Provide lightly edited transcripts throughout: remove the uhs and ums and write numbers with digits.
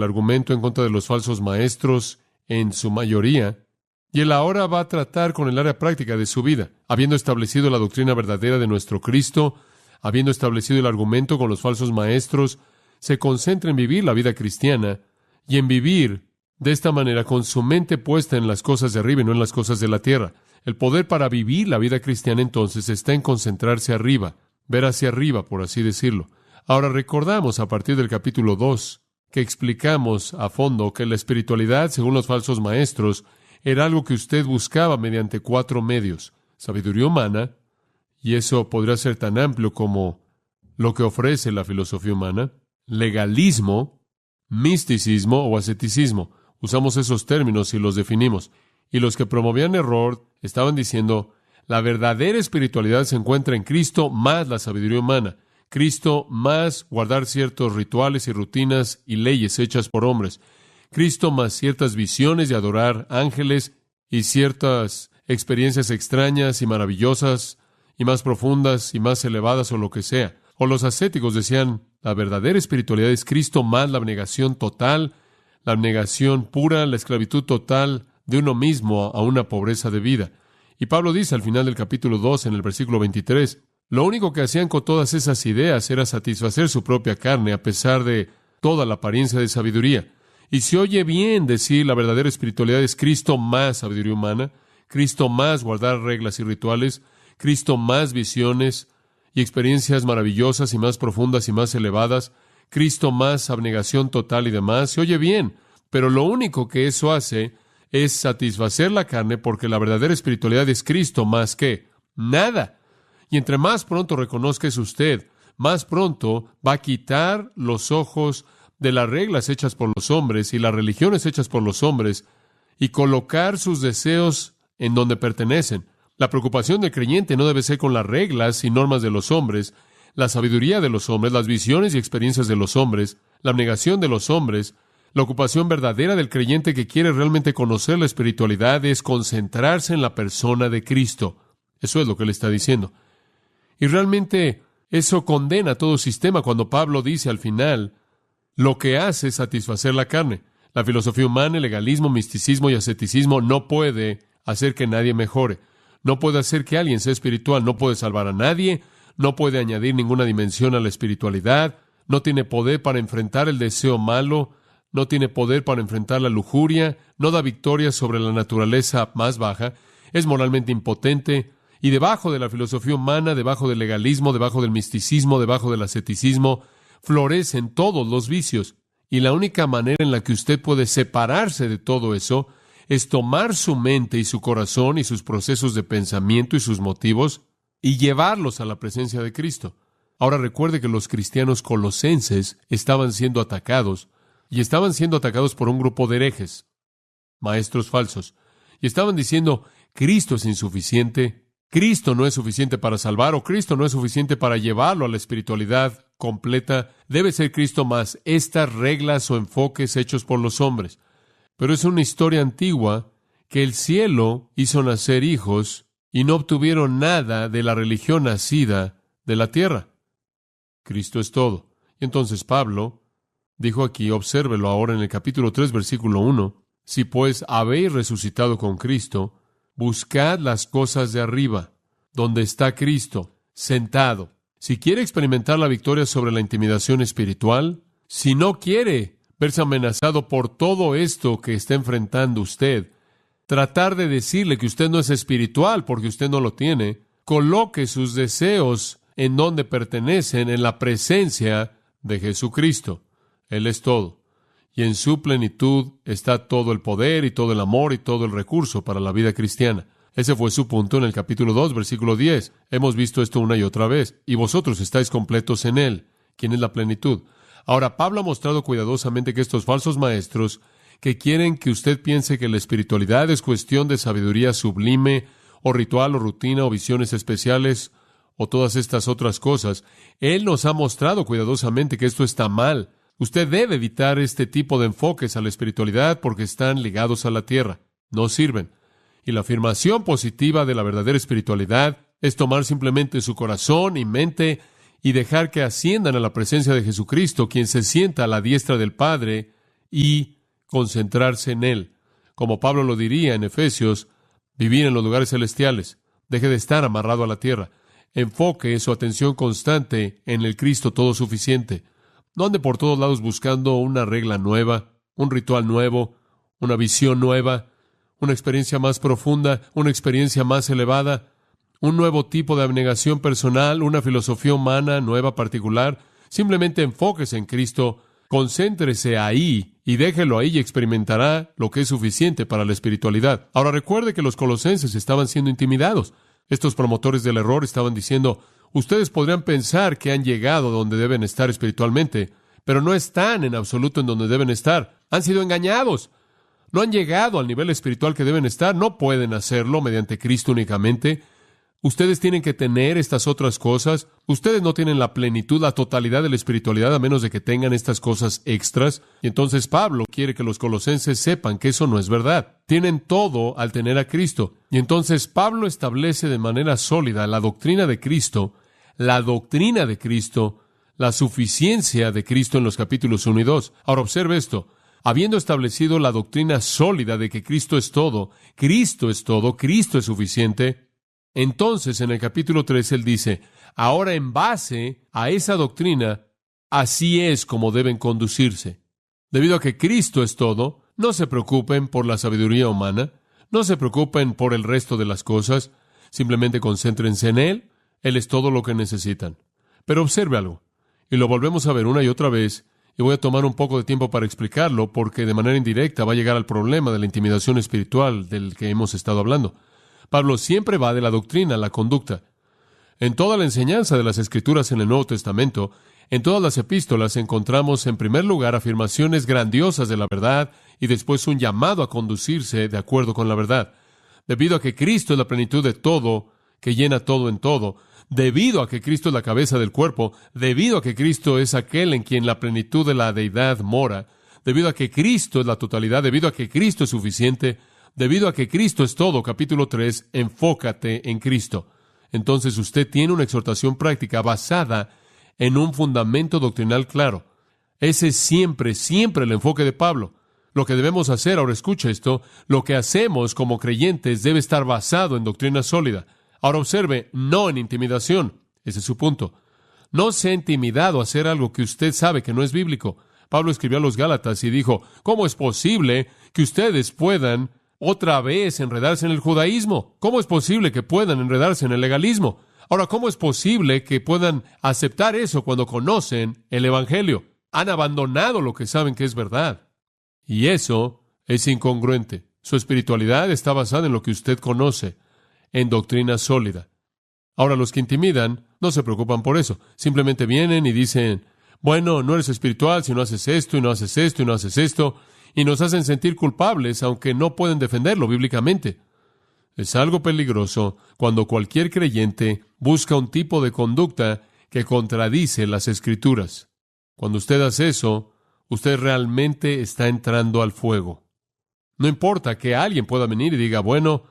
el argumento en contra de los falsos maestros en su mayoría, y él ahora va a tratar con el área práctica de su vida, habiendo establecido la doctrina verdadera de nuestro Cristo, habiendo establecido el argumento con los falsos maestros, se concentra en vivir la vida cristiana y en vivir de esta manera con su mente puesta en las cosas de arriba y no en las cosas de la tierra. El poder para vivir la vida cristiana entonces está en concentrarse arriba, ver hacia arriba, por así decirlo. Ahora recordamos a partir del capítulo 2 que explicamos a fondo que la espiritualidad, según los falsos maestros, era algo que usted buscaba mediante 4 medios: sabiduría humana, y eso podría ser tan amplio como lo que ofrece la filosofía humana, legalismo, misticismo o asceticismo. Usamos esos términos y los definimos. Y los que promovían error estaban diciendo, la verdadera espiritualidad se encuentra en Cristo más la sabiduría humana. Cristo más guardar ciertos rituales y rutinas y leyes hechas por hombres. Cristo más ciertas visiones de adorar ángeles y ciertas experiencias extrañas y maravillosas y más profundas y más elevadas o lo que sea. O los ascéticos decían, la verdadera espiritualidad es Cristo más la abnegación total, la abnegación pura, la esclavitud total de uno mismo a una pobreza de vida. Y Pablo dice al final del capítulo 2, en el versículo 23, lo único que hacían con todas esas ideas era satisfacer su propia carne a pesar de toda la apariencia de sabiduría. Y se oye bien decir la verdadera espiritualidad es Cristo más sabiduría humana, Cristo más guardar reglas y rituales, Cristo más visiones y experiencias maravillosas y más profundas y más elevadas, Cristo más abnegación total y demás. Se oye bien, pero lo único que eso hace es satisfacer la carne, porque la verdadera espiritualidad es Cristo más que nada. Y entre más pronto reconozca eso usted, más pronto va a quitar los ojos de las reglas hechas por los hombres y las religiones hechas por los hombres y colocar sus deseos en donde pertenecen. La preocupación del creyente no debe ser con las reglas y normas de los hombres, la sabiduría de los hombres, las visiones y experiencias de los hombres, la abnegación de los hombres. La ocupación verdadera del creyente que quiere realmente conocer la espiritualidad es concentrarse en la persona de Cristo. Eso es lo que él está diciendo. Y realmente eso condena todo sistema cuando Pablo dice al final, lo que hace es satisfacer la carne. La filosofía humana, el legalismo, misticismo y asceticismo no puede hacer que nadie mejore. No puede hacer que alguien sea espiritual. No puede salvar a nadie. No puede añadir ninguna dimensión a la espiritualidad. No tiene poder para enfrentar el deseo malo. No tiene poder para enfrentar la lujuria. No da victoria sobre la naturaleza más baja. Es moralmente impotente. Y debajo de la filosofía humana, debajo del legalismo, debajo del misticismo, debajo del ascetismo, florecen todos los vicios. Y la única manera en la que usted puede separarse de todo eso es tomar su mente y su corazón y sus procesos de pensamiento y sus motivos y llevarlos a la presencia de Cristo. Ahora recuerde que los cristianos colosenses estaban siendo atacados, y estaban siendo atacados por un grupo de herejes, maestros falsos, y estaban diciendo, Cristo es insuficiente, Cristo no es suficiente para salvar, o Cristo no es suficiente para llevarlo a la espiritualidad completa. Debe ser Cristo más estas reglas o enfoques hechos por los hombres. Pero es una historia antigua que el cielo hizo nacer hijos y no obtuvieron nada de la religión nacida de la tierra. Cristo es todo. Y entonces Pablo dijo aquí, obsérvelo ahora en el capítulo 3, versículo 1, si pues habéis resucitado con Cristo, buscad las cosas de arriba, donde está Cristo, sentado. Si quiere experimentar la victoria sobre la intimidación espiritual, si no quiere verse amenazado por todo esto que está enfrentando usted, tratar de decirle que usted no es espiritual porque usted no lo tiene, coloque sus deseos en donde pertenecen, en la presencia de Jesucristo. Él es todo. Y en su plenitud está todo el poder y todo el amor y todo el recurso para la vida cristiana. Ese fue su punto en el capítulo 2, versículo 10. Hemos visto esto una y otra vez. Y vosotros estáis completos en Él. ¿Quién es la plenitud? Ahora, Pablo ha mostrado cuidadosamente que estos falsos maestros que quieren que usted piense que la espiritualidad es cuestión de sabiduría sublime, o ritual, o rutina, o visiones especiales, o todas estas otras cosas, él nos ha mostrado cuidadosamente que esto está mal. Usted debe evitar este tipo de enfoques a la espiritualidad porque están ligados a la tierra. No sirven. Y la afirmación positiva de la verdadera espiritualidad es tomar simplemente su corazón y mente y dejar que asciendan a la presencia de Jesucristo, quien se sienta a la diestra del Padre y concentrarse en Él. Como Pablo lo diría en Efesios, vivir en los lugares celestiales. Deje de estar amarrado a la tierra. Enfoque su atención constante en el Cristo todo suficiente. No ande por todos lados buscando una regla nueva, un ritual nuevo, una visión nueva, una experiencia más profunda, una experiencia más elevada, un nuevo tipo de abnegación personal, una filosofía humana nueva particular. Simplemente enfóquese en Cristo, concéntrese ahí y déjelo ahí y experimentará lo que es suficiente para la espiritualidad. Ahora recuerde que los colosenses estaban siendo intimidados. Estos promotores del error estaban diciendo, ustedes podrían pensar que han llegado donde deben estar espiritualmente, pero no están en absoluto en donde deben estar. Han sido engañados. No han llegado al nivel espiritual que deben estar. No pueden hacerlo mediante Cristo únicamente. Ustedes tienen que tener estas otras cosas. Ustedes no tienen la plenitud, la totalidad de la espiritualidad a menos de que tengan estas cosas extras. Y entonces Pablo quiere que los colosenses sepan que eso no es verdad. Tienen todo al tener a Cristo. Y entonces Pablo establece de manera sólida la doctrina de Cristo, la suficiencia de Cristo en los capítulos 1 y 2. Ahora observe esto. Habiendo establecido la doctrina sólida de que Cristo es todo, Cristo es suficiente, entonces, en el capítulo 3, él dice, ahora en base a esa doctrina, así es como deben conducirse. Debido a que Cristo es todo, no se preocupen por la sabiduría humana, no se preocupen por el resto de las cosas, simplemente concéntrense en Él, Él es todo lo que necesitan. Pero observe algo, y lo volvemos a ver una y otra vez, y voy a tomar un poco de tiempo para explicarlo, porque de manera indirecta va a llegar al problema de la intimidación espiritual del que hemos estado hablando. Pablo siempre va de la doctrina a la conducta. En toda la enseñanza de las Escrituras en el Nuevo Testamento, en todas las epístolas encontramos en primer lugar afirmaciones grandiosas de la verdad y después un llamado a conducirse de acuerdo con la verdad. Debido a que Cristo es la plenitud de todo, que llena todo en todo, debido a que Cristo es la cabeza del cuerpo, debido a que Cristo es aquel en quien la plenitud de la deidad mora, debido a que Cristo es la totalidad, debido a que Cristo es suficiente, debido a que Cristo es todo, capítulo 3, enfócate en Cristo. Entonces usted tiene una exhortación práctica basada en un fundamento doctrinal claro. Ese es siempre el enfoque de Pablo. Lo que debemos hacer, ahora escucha esto, lo que hacemos como creyentes debe estar basado en doctrina sólida. Ahora observe, no en intimidación. Ese es su punto. No sea intimidado a hacer algo que usted sabe que no es bíblico. Pablo escribió a los Gálatas y dijo, ¿cómo es posible que ustedes puedan otra vez enredarse en el judaísmo? ¿Cómo es posible que puedan enredarse en el legalismo? Ahora, ¿cómo es posible que puedan aceptar eso cuando conocen el Evangelio? Han abandonado lo que saben que es verdad. Y eso es incongruente. Su espiritualidad está basada en lo que usted conoce, en doctrina sólida. Ahora, los que intimidan no se preocupan por eso. Simplemente vienen y dicen, bueno, no eres espiritual si no haces esto, y no haces esto, y no haces esto, y nos hacen sentir culpables, aunque no pueden defenderlo bíblicamente. Es algo peligroso cuando cualquier creyente busca un tipo de conducta que contradice las Escrituras. Cuando usted hace eso, usted realmente está entrando al fuego. No importa que alguien pueda venir y diga, bueno,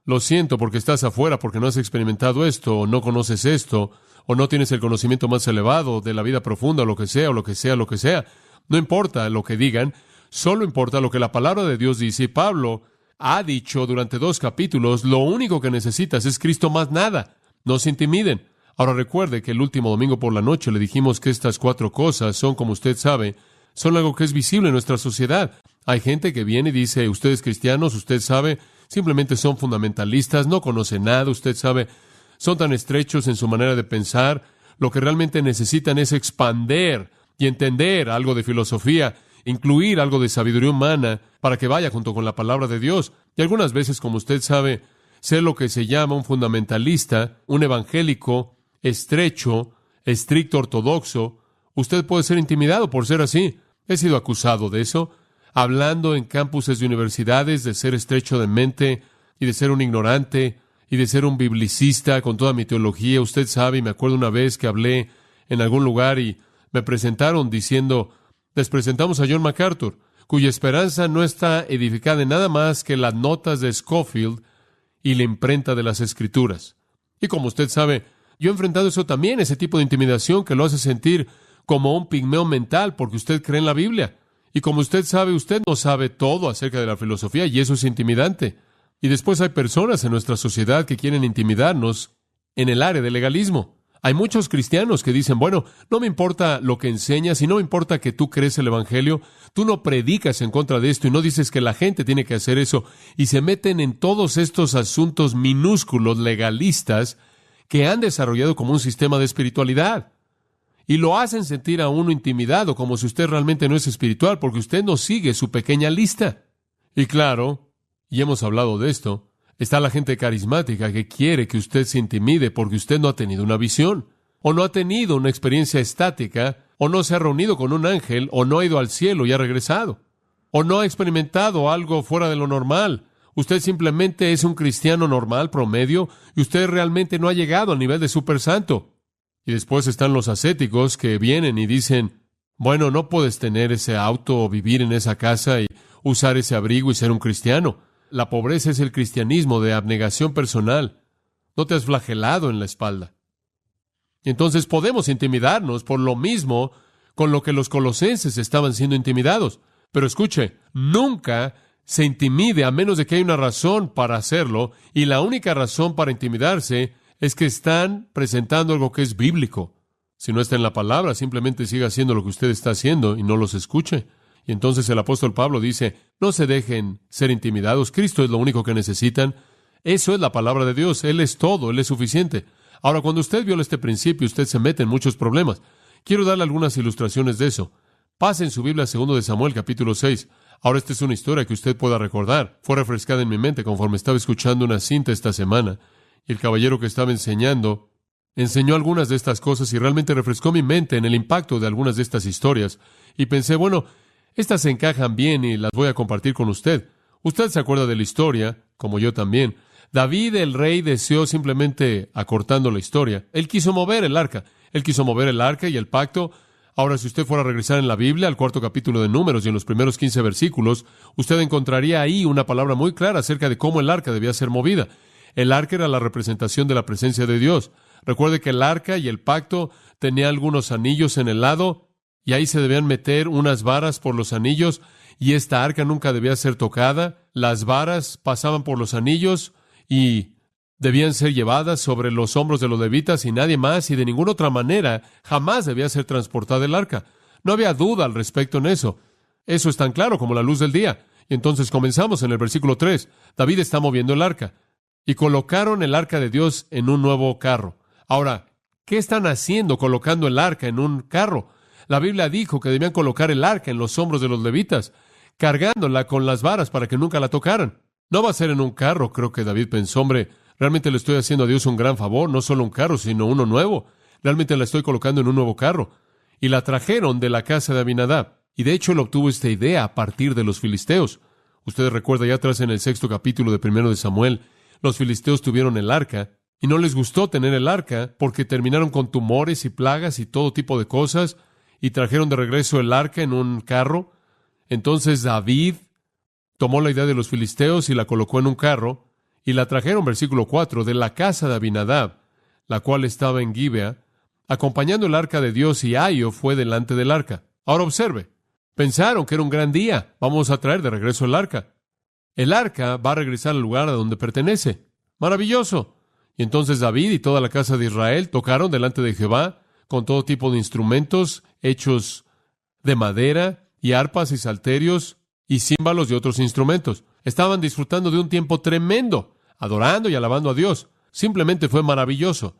lo siento porque estás afuera, porque no has experimentado esto, o no conoces esto, o no tienes el conocimiento más elevado de la vida profunda, o lo que sea, o lo que sea, lo que sea. No importa lo que digan, solo importa lo que la palabra de Dios dice. Y Pablo ha dicho durante 2 capítulos, lo único que necesitas es Cristo más nada. No se intimiden. Ahora recuerde que el último domingo por la noche le dijimos que estas 4 cosas son, como usted sabe, son algo que es visible en nuestra sociedad. Hay gente que viene y dice, ustedes cristianos, usted sabe, simplemente son fundamentalistas, no conocen nada, usted sabe, son tan estrechos en su manera de pensar, lo que realmente necesitan es expander y entender algo de filosofía, incluir algo de sabiduría humana para que vaya junto con la palabra de Dios. Y algunas veces, como usted sabe, ser lo que se llama un fundamentalista, un evangélico estrecho, estricto ortodoxo, usted puede ser intimidado por ser así. He sido acusado de eso, hablando en campuses de universidades, de ser estrecho de mente y de ser un ignorante y de ser un biblicista con toda mi teología. Usted sabe, y me acuerdo una vez que hablé en algún lugar y me presentaron diciendo, les presentamos a John MacArthur, cuya esperanza no está edificada en nada más que las notas de Scofield y la imprenta de las Escrituras. Y como usted sabe, yo he enfrentado eso también, ese tipo de intimidación que lo hace sentir como un pigmeo mental porque usted cree en la Biblia. Y como usted sabe, usted no sabe todo acerca de la filosofía y eso es intimidante. Y después hay personas en nuestra sociedad que quieren intimidarnos en el área del legalismo. Hay muchos cristianos que dicen, bueno, no me importa lo que enseñas y no me importa que tú crees el Evangelio, tú no predicas en contra de esto y no dices que la gente tiene que hacer eso, y se meten en todos estos asuntos minúsculos legalistas que han desarrollado como un sistema de espiritualidad. Y lo hacen sentir a uno intimidado, como si usted realmente no es espiritual, porque usted no sigue su pequeña lista. Y claro, y hemos hablado de esto, está la gente carismática que quiere que usted se intimide porque usted no ha tenido una visión, o no ha tenido una experiencia estática, o no se ha reunido con un ángel, o no ha ido al cielo y ha regresado, o no ha experimentado algo fuera de lo normal. Usted simplemente es un cristiano normal, promedio, y usted realmente no ha llegado al nivel de supersanto. Y después están los ascéticos que vienen y dicen, bueno, no puedes tener ese auto o vivir en esa casa y usar ese abrigo y ser un cristiano. La pobreza es el cristianismo de abnegación personal. No te has flagelado en la espalda. Y entonces podemos intimidarnos por lo mismo con lo que los colosenses estaban siendo intimidados. Pero escuche, nunca se intimide a menos de que haya una razón para hacerlo, y la única razón para intimidarse es que están presentando algo que es bíblico. Si no está en la palabra, simplemente siga haciendo lo que usted está haciendo y no los escuche. Y entonces el apóstol Pablo dice, no se dejen ser intimidados, Cristo es lo único que necesitan. Eso es la palabra de Dios, Él es todo, Él es suficiente. Ahora, cuando usted viola este principio, usted se mete en muchos problemas. Quiero darle algunas ilustraciones de eso. Pase en su Biblia a 2 de Samuel, capítulo 6. Ahora, esta es una historia que usted pueda recordar. Fue refrescada en mi mente conforme estaba escuchando una cinta esta semana. Y el caballero que estaba enseñó algunas de estas cosas y realmente refrescó mi mente en el impacto de algunas de estas historias. Y pensé, bueno, estas se encajan bien y las voy a compartir con usted. Usted se acuerda de la historia, como yo también. David, el rey, deseó simplemente, acortando la historia, él quiso mover el arca. Él quiso mover el arca y el pacto. Ahora, si usted fuera a regresar en la Biblia, al 4º capítulo de Números y en los primeros 15 versículos, usted encontraría ahí una palabra muy clara acerca de cómo el arca debía ser movida. El arca era la representación de la presencia de Dios. Recuerde que el arca y el pacto tenía algunos anillos en el lado, y ahí se debían meter unas varas por los anillos, y esta arca nunca debía ser tocada. Las varas pasaban por los anillos y debían ser llevadas sobre los hombros de los levitas y nadie más, y de ninguna otra manera jamás debía ser transportada el arca. No había duda al respecto en eso. Eso es tan claro como la luz del día. Y entonces comenzamos en el versículo 3. David está moviendo el arca. Y colocaron el arca de Dios en un nuevo carro. Ahora, ¿qué están haciendo colocando el arca en un carro? La Biblia dijo que debían colocar el arca en los hombros de los levitas, cargándola con las varas para que nunca la tocaran. No va a ser en un carro, creo que David pensó, hombre, realmente le estoy haciendo a Dios un gran favor, no solo un carro, sino uno nuevo. Realmente la estoy colocando en un nuevo carro. Y la trajeron de la casa de Abinadab. Y de hecho él obtuvo esta idea a partir de los filisteos. Usted recuerda ya atrás en el 6º capítulo de 1 de Samuel, los filisteos tuvieron el arca, y no les gustó tener el arca, porque terminaron con tumores y plagas y todo tipo de cosas, y trajeron de regreso el arca en un carro. Entonces David tomó la idea de los filisteos y la colocó en un carro, y la trajeron, versículo 4, de la casa de Abinadab, la cual estaba en Gibea, acompañando el arca de Dios, y Ahio fue delante del arca. Ahora observe, pensaron que era un gran día, vamos a traer de regreso el arca. El arca va a regresar al lugar a donde pertenece. ¡Maravilloso! Y entonces David y toda la casa de Israel tocaron delante de Jehová con todo tipo de instrumentos hechos de madera, y arpas y salterios y címbalos y otros instrumentos. Estaban disfrutando de un tiempo tremendo, adorando y alabando a Dios. Simplemente fue maravilloso.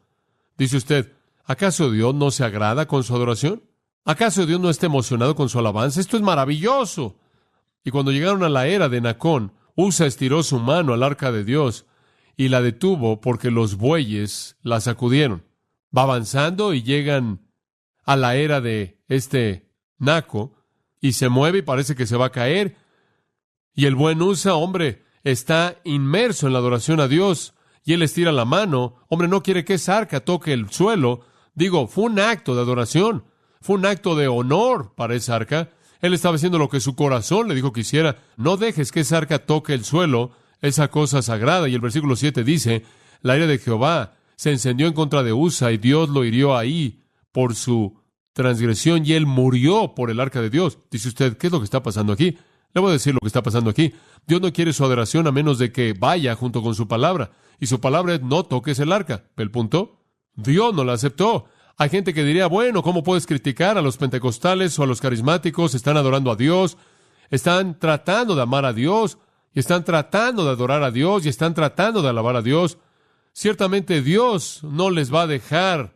Dice usted, ¿acaso Dios no se agrada con su adoración? ¿Acaso Dios no está emocionado con su alabanza? Esto es maravilloso. Y cuando llegaron a la era de Nacón, Usa estiró su mano al arca de Dios y la detuvo porque los bueyes la sacudieron. Va avanzando y llegan a la era de Naco y se mueve y parece que se va a caer. Y el buen Usa, hombre, está inmerso en la adoración a Dios y él estira la mano. Hombre, no quiere que esa arca toque el suelo. Digo, fue un acto de adoración, fue un acto de honor para esa arca. Él estaba haciendo lo que su corazón le dijo que hiciera. No dejes que esa arca toque el suelo, esa cosa sagrada. Y el versículo 7 dice, la ira de Jehová se encendió en contra de Usa y Dios lo hirió ahí por su transgresión y Él murió por el arca de Dios. Dice usted, ¿qué es lo que está pasando aquí? Le voy a decir lo que está pasando aquí. Dios no quiere su adoración a menos de que vaya junto con su palabra. Y su palabra es, no toques el arca. ¿El punto? Dios no la aceptó. Hay gente que diría, bueno, ¿cómo puedes criticar a los pentecostales o a los carismáticos? Están adorando a Dios, están tratando de amar a Dios, y están tratando de adorar a Dios, y están tratando de alabar a Dios. Ciertamente Dios no les va a dejar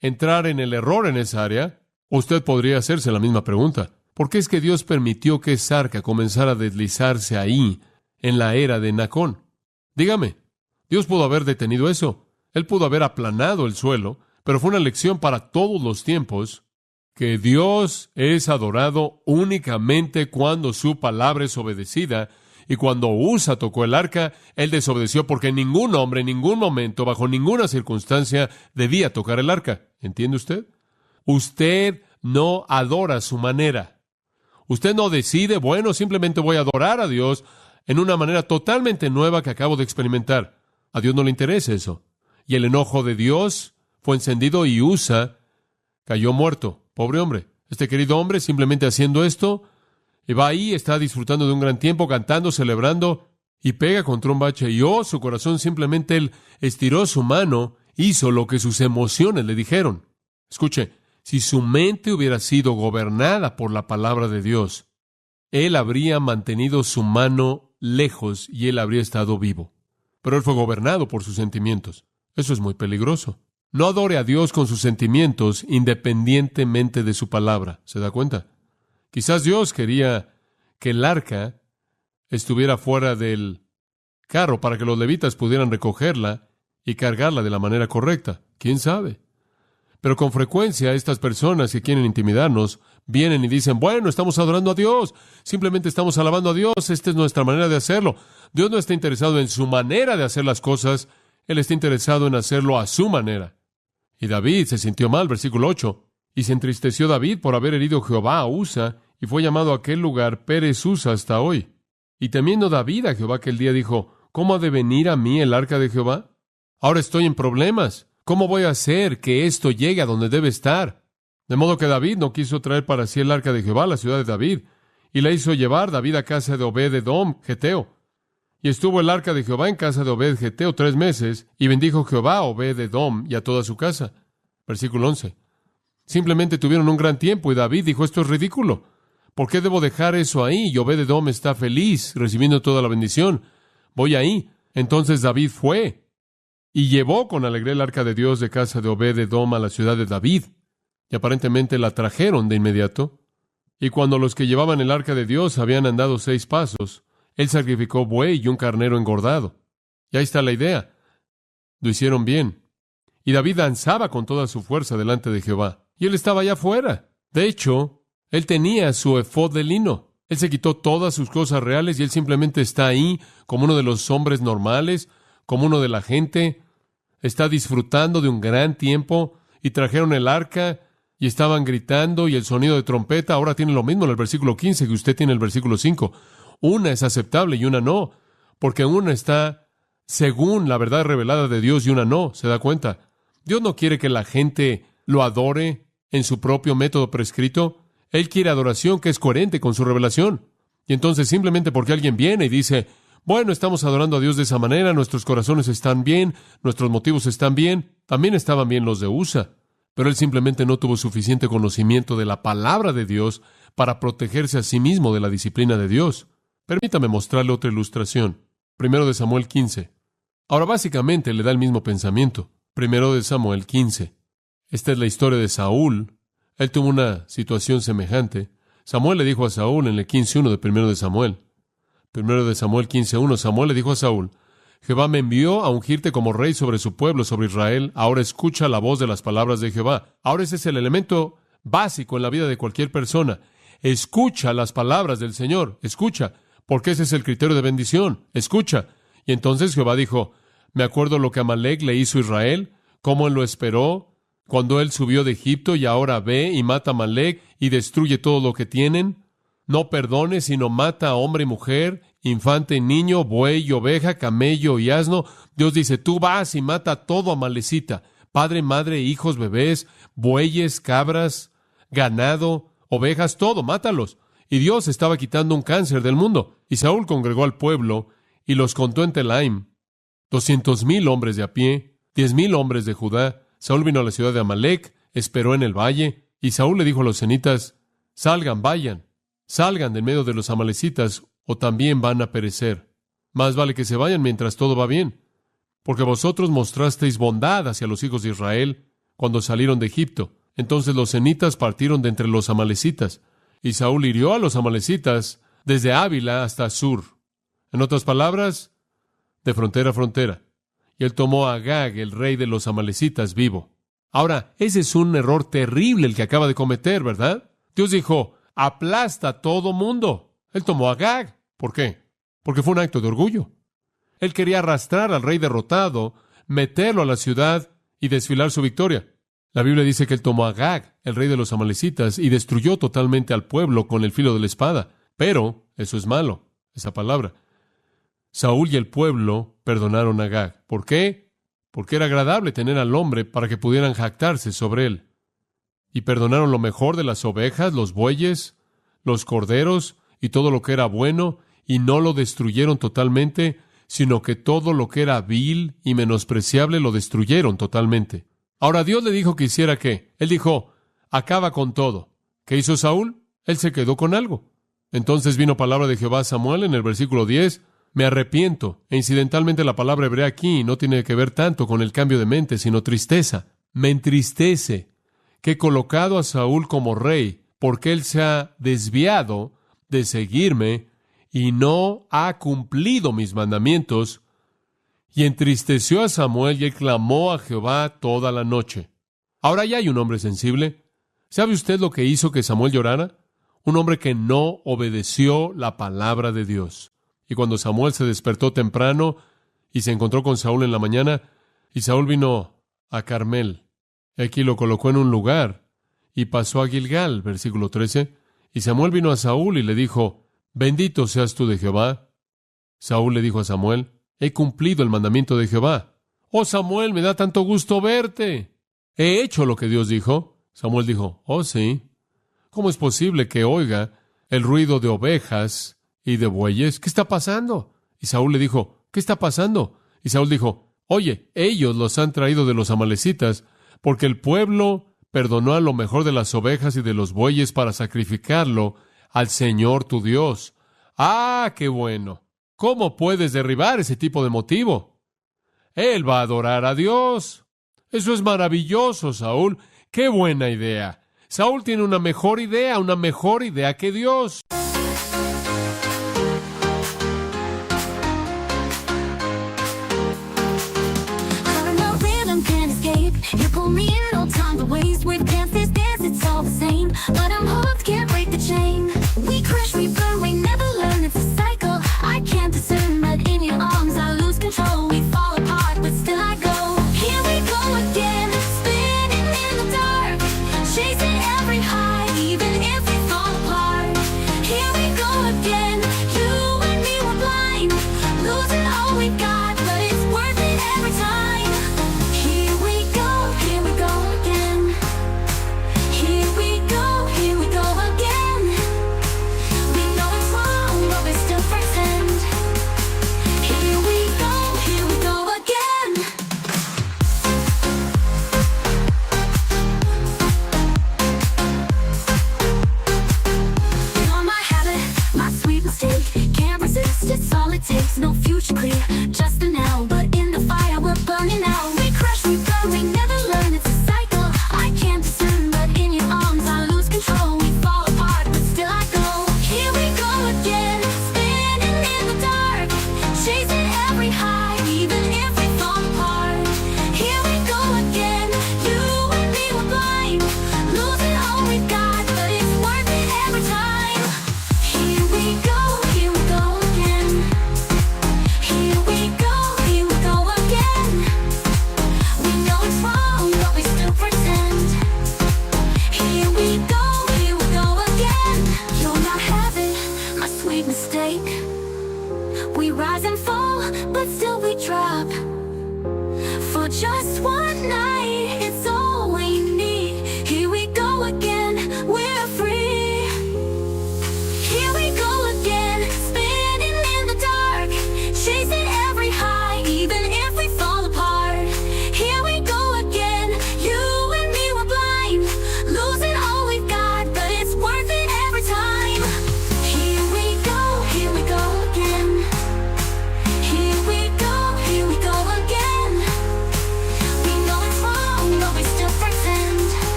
entrar en el error en esa área. Usted podría hacerse la misma pregunta. ¿Por qué es que Dios permitió que esa arca comenzara a deslizarse ahí, en la era de Nacón? Dígame, Dios pudo haber detenido eso. Él pudo haber aplanado el suelo, pero fue una lección para todos los tiempos que Dios es adorado únicamente cuando su palabra es obedecida. Y cuando Usa tocó el arca, él desobedeció porque ningún hombre, en ningún momento, bajo ninguna circunstancia, debía tocar el arca. ¿Entiende usted? Usted no adora a su manera. Usted no decide, bueno, simplemente voy a adorar a Dios en una manera totalmente nueva que acabo de experimentar. A Dios no le interesa eso. Y el enojo de Dios fue encendido y Usa cayó muerto. Pobre hombre. Este querido hombre simplemente haciendo esto, y va ahí, está disfrutando de un gran tiempo, cantando, celebrando, y pega contra un bache. Y su corazón simplemente él estiró su mano, hizo lo que sus emociones le dijeron. Escuche, si su mente hubiera sido gobernada por la palabra de Dios, él habría mantenido su mano lejos y él habría estado vivo. Pero él fue gobernado por sus sentimientos. Eso es muy peligroso. No adore a Dios con sus sentimientos independientemente de su palabra. ¿Se da cuenta? Quizás Dios quería que el arca estuviera fuera del carro para que los levitas pudieran recogerla y cargarla de la manera correcta. ¿Quién sabe? Pero con frecuencia estas personas que quieren intimidarnos vienen y dicen, bueno, estamos adorando a Dios, simplemente estamos alabando a Dios, esta es nuestra manera de hacerlo. Dios no está interesado en su manera de hacer las cosas, Él está interesado en hacerlo a su manera. Y David se sintió mal, versículo 8, y se entristeció David por haber herido Jehová a Usa, y fue llamado a aquel lugar Pérez Usa hasta hoy. Y temiendo David a Jehová aquel día dijo, ¿cómo ha de venir a mí el arca de Jehová? Ahora estoy en problemas. ¿Cómo voy a hacer que esto llegue a donde debe estar? De modo que David no quiso traer para sí el arca de Jehová a la ciudad de David, y la hizo llevar David a casa de Obed-edom, Geteo. Y estuvo el arca de Jehová en casa de Obed Geteo 3 meses, y bendijo Jehová a Obed-edom y a toda su casa. Versículo 11. Simplemente tuvieron un gran tiempo, y David dijo, esto es ridículo. ¿Por qué debo dejar eso ahí? Y Obed-edom está feliz, recibiendo toda la bendición. Voy ahí. Entonces David fue y llevó con alegría el arca de Dios de casa de Obed-edom a la ciudad de David. Y aparentemente la trajeron de inmediato. Y cuando los que llevaban el arca de Dios habían andado 6 pasos, él sacrificó buey y un carnero engordado. Y ahí está la idea. Lo hicieron bien. Y David danzaba con toda su fuerza delante de Jehová. Y él estaba allá afuera. De hecho, él tenía su efod de lino. Él se quitó todas sus cosas reales y él simplemente está ahí como uno de los hombres normales, como uno de la gente. Está disfrutando de un gran tiempo y trajeron el arca y estaban gritando y el sonido de trompeta. Ahora tiene lo mismo en el versículo 15 que usted tiene en el versículo 5. Una es aceptable y una no, porque una está según la verdad revelada de Dios y una no. ¿Se da cuenta? Dios no quiere que la gente lo adore en su propio método prescrito. Él quiere adoración que es coherente con su revelación. Y entonces simplemente porque alguien viene y dice, bueno, estamos adorando a Dios de esa manera, nuestros corazones están bien, nuestros motivos están bien, también estaban bien los de Usa. Pero él simplemente no tuvo suficiente conocimiento de la palabra de Dios para protegerse a sí mismo de la disciplina de Dios. Permítame mostrarle otra ilustración. 1 Samuel 15. Ahora básicamente le da el mismo pensamiento. 1 Samuel 15. Esta es la historia de Saúl. Él tuvo una situación semejante. Samuel le dijo a Saúl en el 15:1 de 1 Samuel. 1 Samuel 15:1, Samuel le dijo a Saúl, Jehová me envió a ungirte como rey sobre su pueblo, sobre Israel. Ahora escucha la voz de las palabras de Jehová. Ahora ese es el elemento básico en la vida de cualquier persona. Escucha las palabras del Señor. Escucha, porque ese es el criterio de bendición. Escucha. Y entonces Jehová dijo, me acuerdo lo que Amalec le hizo a Israel, cómo él lo esperó, cuando él subió de Egipto, y ahora ve y mata a Amalec y destruye todo lo que tienen. No perdone, sino mata a hombre y mujer, infante y niño, buey y oveja, camello y asno. Dios dice, tú vas y mata todo amalecita, padre, madre, hijos, bebés, bueyes, cabras, ganado, ovejas, todo, mátalos. Y Dios estaba quitando un cáncer del mundo. Y Saúl congregó al pueblo y los contó en Telaim. 200,000 hombres de a pie, 10,000 hombres de Judá. Saúl vino a la ciudad de Amalec, esperó en el valle, y Saúl le dijo a los cenitas: salgan, vayan, salgan de en medio de los amalecitas, o también van a perecer. Más vale que se vayan mientras todo va bien, porque vosotros mostrasteis bondad hacia los hijos de Israel cuando salieron de Egipto. Entonces los cenitas partieron de entre los amalecitas, y Saúl hirió a los amalecitas desde Ávila hasta Sur. En otras palabras, de frontera a frontera. Y él tomó a Agag, el rey de los amalecitas, vivo. Ahora, ese es un error terrible el que acaba de cometer, ¿verdad? Dios dijo: aplasta a todo mundo. Él tomó a Agag. ¿Por qué? Porque fue un acto de orgullo. Él quería arrastrar al rey derrotado, meterlo a la ciudad y desfilar su victoria. La Biblia dice que él tomó a Agag, el rey de los amalecitas, y destruyó totalmente al pueblo con el filo de la espada. Pero eso es malo, esa palabra. Saúl y el pueblo perdonaron a Agag. ¿Por qué? Porque era agradable tener al hombre para que pudieran jactarse sobre él. Y perdonaron lo mejor de las ovejas, los bueyes, los corderos y todo lo que era bueno, y no lo destruyeron totalmente, sino que todo lo que era vil y menospreciable lo destruyeron totalmente. Ahora Dios le dijo que hiciera ¿qué? Él dijo: acaba con todo. ¿Qué hizo Saúl? Él se quedó con algo. Entonces vino palabra de Jehová a Samuel en el versículo 10. Me arrepiento. E incidentalmente la palabra hebrea aquí no tiene que ver tanto con el cambio de mente, sino tristeza. Me entristece que he colocado a Saúl como rey, porque él se ha desviado de seguirme y no ha cumplido mis mandamientos. Y entristeció a Samuel, y él clamó a Jehová toda la noche. Ahora ya hay un hombre sensible. ¿Sabe usted lo que hizo que Samuel llorara? Un hombre que no obedeció la palabra de Dios. Y cuando Samuel se despertó temprano y se encontró con Saúl en la mañana, y Saúl vino a Carmel, y aquí lo colocó en un lugar, y pasó a Gilgal, versículo 13, y Samuel vino a Saúl y le dijo: bendito seas tú de Jehová. Saúl le dijo a Samuel: he cumplido el mandamiento de Jehová. Oh Samuel, me da tanto gusto verte. He hecho lo que Dios dijo. Samuel dijo: oh sí. ¿Cómo es posible que oiga el ruido de ovejas y de bueyes? ¿Qué está pasando? Y Saúl le dijo: ¿qué está pasando? Y Saúl dijo: oye, ellos los han traído de los amalecitas, porque el pueblo perdonó a lo mejor de las ovejas y de los bueyes para sacrificarlo al Señor tu Dios. ¡Ah, qué bueno! ¿Cómo puedes derribar ese tipo de motivo? Él va a adorar a Dios. Eso es maravilloso, Saúl. ¡Qué buena idea! Saúl tiene una mejor idea que Dios. You pull me in all time, the ways we've danced, this, it's all the same. But I'm hooked, can't break the chain. We crash, we burn, we never learn, it's a cycle. I can't discern, but in your arms I lose control. We fall apart, but still I go. Here we go again, spinning in the dark, chasing every high, even if we fall apart. Here we go again, you and me were blind, losing all we got, but it's worth it every time. It's all it takes, no future clear, just the now. But in the fire we're burning out. We crash, we burn, we never learn, it's a cycle. I can't discern, but in your arms I lose control. We fall apart, but still I go. Here we go again, spinning in the dark, chasing every high, even if we fall apart. Here we go again, you and me were blind, losing all we got, but it's worth it every time. Here we go again. Here we go again. We know it's wrong, but we still pretend. Here we go again. You'll not have it, my sweet mistake. We rise and fall, but still we drop. For just one night, it's all we need. Here we go again,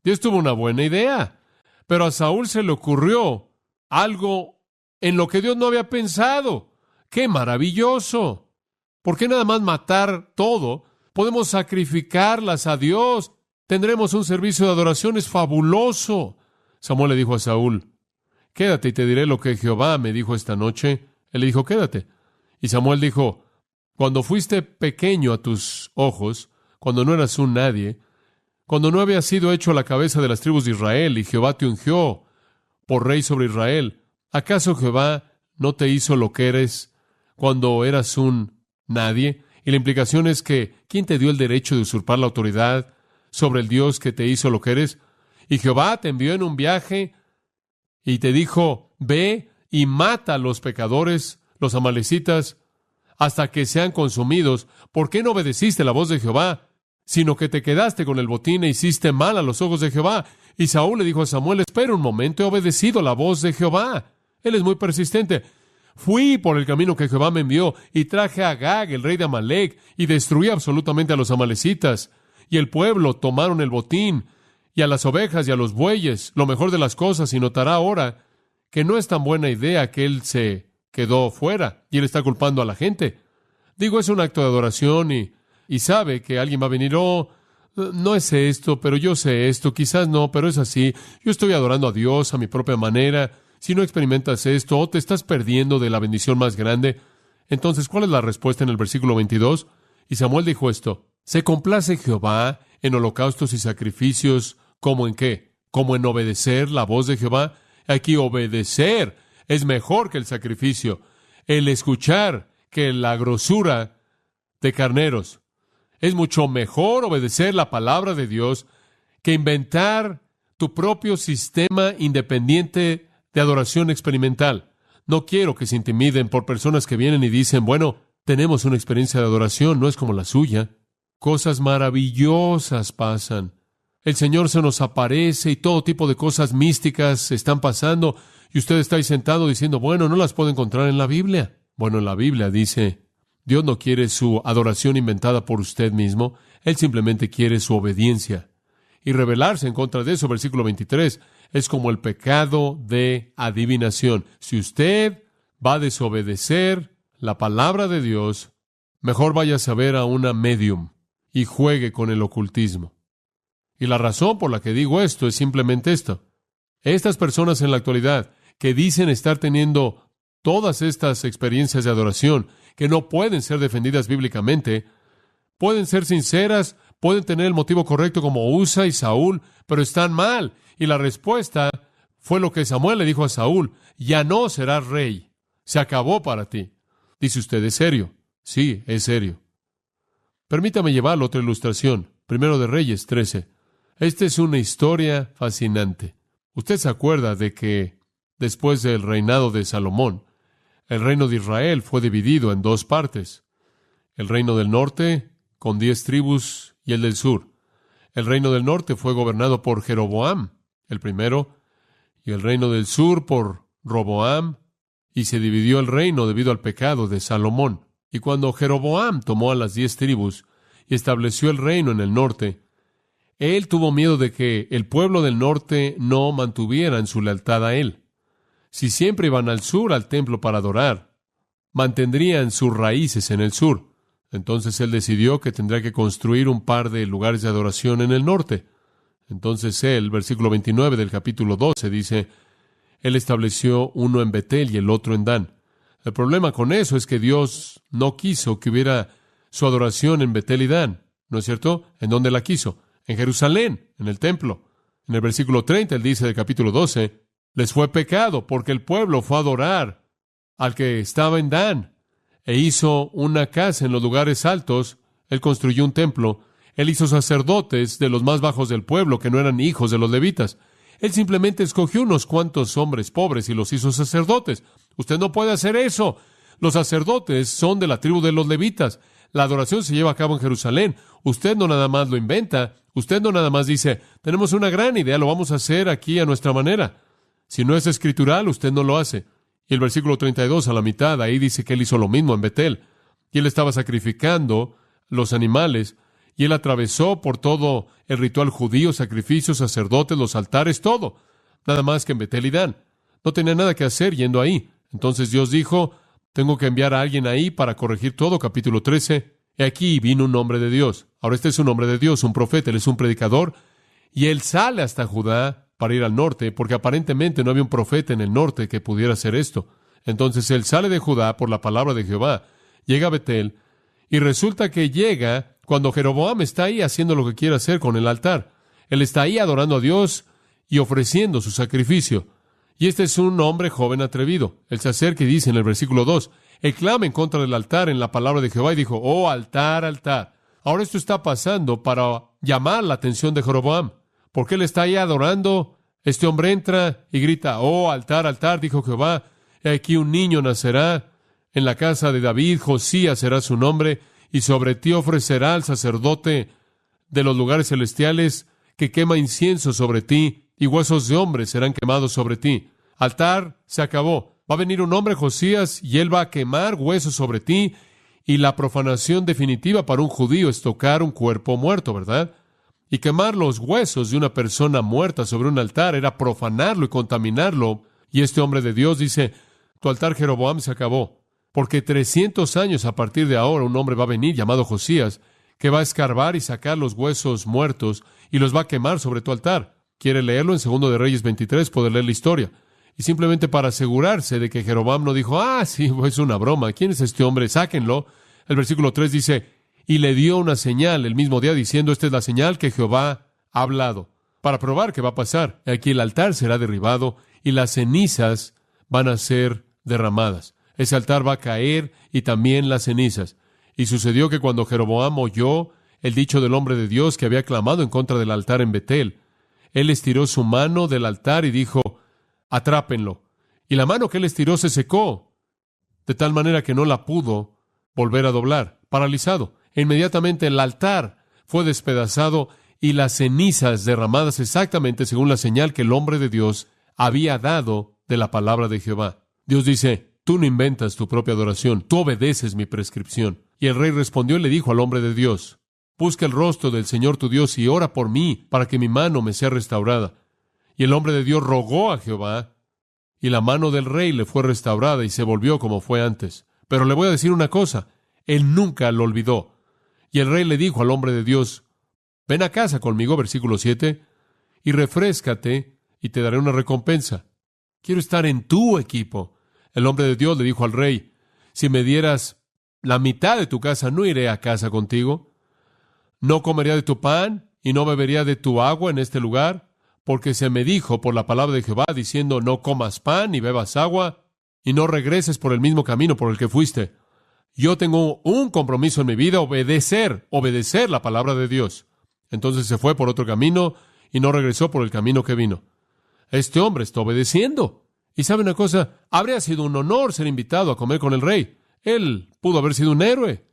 Dios tuvo una buena idea, pero a Saúl se le ocurrió algo en lo que Dios no había pensado. ¡Qué maravilloso! ¿Por qué nada más matar todo? Podemos sacrificarlas a Dios. Tendremos un servicio de adoración. Es fabuloso. Samuel le dijo a Saúl, quédate y te diré lo que Jehová me dijo esta noche. Él le dijo, quédate. Y Samuel dijo, cuando fuiste pequeño a tus ojos, cuando no eras un nadie, cuando no habías sido hecho a la cabeza de las tribus de Israel y Jehová te ungió por rey sobre Israel, ¿acaso Jehová no te hizo lo que eres cuando eras un nadie? Y la implicación es que, ¿quién te dio el derecho de usurpar la autoridad sobre el Dios que te hizo lo que eres? Y Jehová te envió en un viaje y te dijo, ve y mata a los pecadores, los amalecitas, hasta que sean consumidos. ¿Por qué no obedeciste la voz de Jehová, sino que te quedaste con el botín e hiciste mal a los ojos de Jehová? Y Saúl le dijo a Samuel, espera un momento, he obedecido la voz de Jehová. Él es muy persistente. Fui por el camino que Jehová me envió y traje a Agag, el rey de Amalec, y destruí absolutamente a los amalecitas. Y el pueblo tomaron el botín, y a las ovejas y a los bueyes, lo mejor de las cosas, y notará ahora que no es tan buena idea que él se quedó fuera, y él está culpando a la gente. Digo, es un acto de adoración, y sabe que alguien va a venir, no es esto, pero yo sé esto, quizás no, pero es así. Yo estoy adorando a Dios a mi propia manera. Si no experimentas esto, te estás perdiendo de la bendición más grande. Entonces, ¿cuál es la respuesta en el versículo 22? Y Samuel dijo esto, ¿se complace Jehová en holocaustos y sacrificios como en qué? ¿Como en obedecer la voz de Jehová? Aquí obedecer es mejor que el sacrificio. El escuchar que la grosura de carneros. Es mucho mejor obedecer la palabra de Dios que inventar tu propio sistema independiente de adoración experimental. No quiero que se intimiden por personas que vienen y dicen, bueno, tenemos una experiencia de adoración, no es como la suya. Cosas maravillosas pasan. El Señor se nos aparece y todo tipo de cosas místicas están pasando y usted está ahí sentado diciendo, bueno, no las puedo encontrar en la Biblia. Bueno, la Biblia dice, Dios no quiere su adoración inventada por usted mismo, Él simplemente quiere su obediencia. Y rebelarse en contra de eso, versículo 23, es como el pecado de adivinación. Si usted va a desobedecer la palabra de Dios, mejor vaya a saber a una medium y juegue con el ocultismo. Y la razón por la que digo esto es simplemente esto. Estas personas en la actualidad que dicen estar teniendo todas estas experiencias de adoración que no pueden ser defendidas bíblicamente, pueden ser sinceras, pueden tener el motivo correcto como Usa y Saúl, pero están mal. Y la respuesta fue lo que Samuel le dijo a Saúl, ya no serás rey, se acabó para ti. Dice usted, ¿es serio? Sí, es serio. Permítame llevarlo a otra ilustración. Primero de Reyes 13. Esta es una historia fascinante. Usted se acuerda de que después del reinado de Salomón, el reino de Israel fue dividido en dos partes. El reino del norte, con 10 tribus, y el del sur. El reino del norte fue gobernado por Jeroboam, el primero, y el reino del sur por Roboam, y se dividió el reino debido al pecado de Salomón. Y cuando Jeroboam tomó a las 10 tribus y estableció el reino en el norte, él tuvo miedo de que el pueblo del norte no mantuvieran su lealtad a él. Si siempre iban al sur al templo para adorar, mantendrían sus raíces en el sur. Entonces él decidió que tendría que construir un par de lugares de adoración en el norte. Entonces él, versículo 29 del capítulo 12, dice, él estableció uno en Betel y el otro en Dan. El problema con eso es que Dios no quiso que hubiera su adoración en Betel y Dan, ¿no es cierto? ¿En dónde la quiso? En Jerusalén, en el templo. En el versículo 30, él dice del capítulo 12, les fue pecado porque el pueblo fue a adorar al que estaba en Dan e hizo una casa en los lugares altos. Él construyó un templo. Él hizo sacerdotes de los más bajos del pueblo que no eran hijos de los levitas. Él simplemente escogió unos cuantos hombres pobres y los hizo sacerdotes. Usted no puede hacer eso. Los sacerdotes son de la tribu de los levitas. La adoración se lleva a cabo en Jerusalén. Usted no nada más lo inventa. Usted no nada más dice, tenemos una gran idea, lo vamos a hacer aquí a nuestra manera. Si no es escritural, usted no lo hace. Y el versículo 32, a la mitad, ahí dice que él hizo lo mismo en Betel. Y él estaba sacrificando los animales Y él atravesó por todo el ritual judío, sacrificios, sacerdotes, los altares, todo. Nada más que en Betel y Dan. No tenía nada que hacer yendo ahí. Entonces Dios dijo, tengo que enviar a alguien ahí para corregir todo. Capítulo 13. He aquí vino un hombre de Dios. Ahora este es un hombre de Dios, un profeta, él es un predicador. Y él sale hasta Judá para ir al norte, porque aparentemente no había un profeta en el norte que pudiera hacer esto. Entonces él sale de Judá por la palabra de Jehová, llega a Betel, y resulta que llega cuando Jeroboam está ahí haciendo lo que quiere hacer con el altar. Él está ahí adorando a Dios y ofreciendo su sacrificio. Y este es un hombre joven atrevido. Él se acerca y dice en el versículo 2, él clama en contra del altar en la palabra de Jehová y dijo, oh altar, altar. Ahora esto está pasando para llamar la atención de Jeroboam. Porque él está ahí adorando. Este hombre entra y grita, oh altar, altar, dijo Jehová. He aquí un niño nacerá en la casa de David, Josías será su nombre, y sobre ti ofrecerá al sacerdote de los lugares celestiales que quema incienso sobre ti, y huesos de hombres serán quemados sobre ti. Altar, se acabó. Va a venir un hombre, Josías, y él va a quemar huesos sobre ti, y la profanación definitiva para un judío es tocar un cuerpo muerto, ¿verdad? Y quemar los huesos de una persona muerta sobre un altar era profanarlo y contaminarlo. Y este hombre de Dios dice, tu altar, Jeroboam, se acabó. Porque 300 años a partir de ahora un hombre va a venir llamado Josías, que va a escarbar y sacar los huesos muertos y los va a quemar sobre tu altar. ¿Quiere leerlo en 2 de Reyes 23? Poder leer la historia. Y simplemente para asegurarse de que Jeroboam no dijo, sí, es una broma, ¿quién es este hombre? Sáquenlo. El versículo 3 dice, y le dio una señal el mismo día diciendo, esta es la señal que Jehová ha hablado. Para probar qué va a pasar. Aquí el altar será derribado y las cenizas van a ser derramadas. Ese altar va a caer y también las cenizas. Y sucedió que cuando Jeroboam oyó el dicho del hombre de Dios que había clamado en contra del altar en Betel, él estiró su mano del altar y dijo, atrápenlo. Y la mano que él estiró se secó, de tal manera que no la pudo volver a doblar, paralizado. E inmediatamente el altar fue despedazado y las cenizas derramadas exactamente según la señal que el hombre de Dios había dado de la palabra de Jehová. Dios dice, tú no inventas tu propia adoración, tú obedeces mi prescripción. Y el rey respondió y le dijo al hombre de Dios, busca el rostro del Señor tu Dios y ora por mí para que mi mano me sea restaurada. Y el hombre de Dios rogó a Jehová, y la mano del rey le fue restaurada y se volvió como fue antes. Pero le voy a decir una cosa, él nunca lo olvidó. Y el rey le dijo al hombre de Dios, ven a casa conmigo, versículo 7, y refréscate, y te daré una recompensa. Quiero estar en tu equipo. El hombre de Dios le dijo al rey, si me dieras la mitad de tu casa, no iré a casa contigo. No comería de tu pan, y no bebería de tu agua en este lugar, porque se me dijo por la palabra de Jehová, diciendo, no comas pan ni bebas agua, y no regreses por el mismo camino por el que fuiste. Yo tengo un compromiso en mi vida, obedecer la palabra de Dios. Entonces se fue por otro camino y no regresó por el camino que vino. Este hombre está obedeciendo. Y ¿sabe una cosa? Habría sido un honor ser invitado a comer con el rey. Él pudo haber sido un héroe.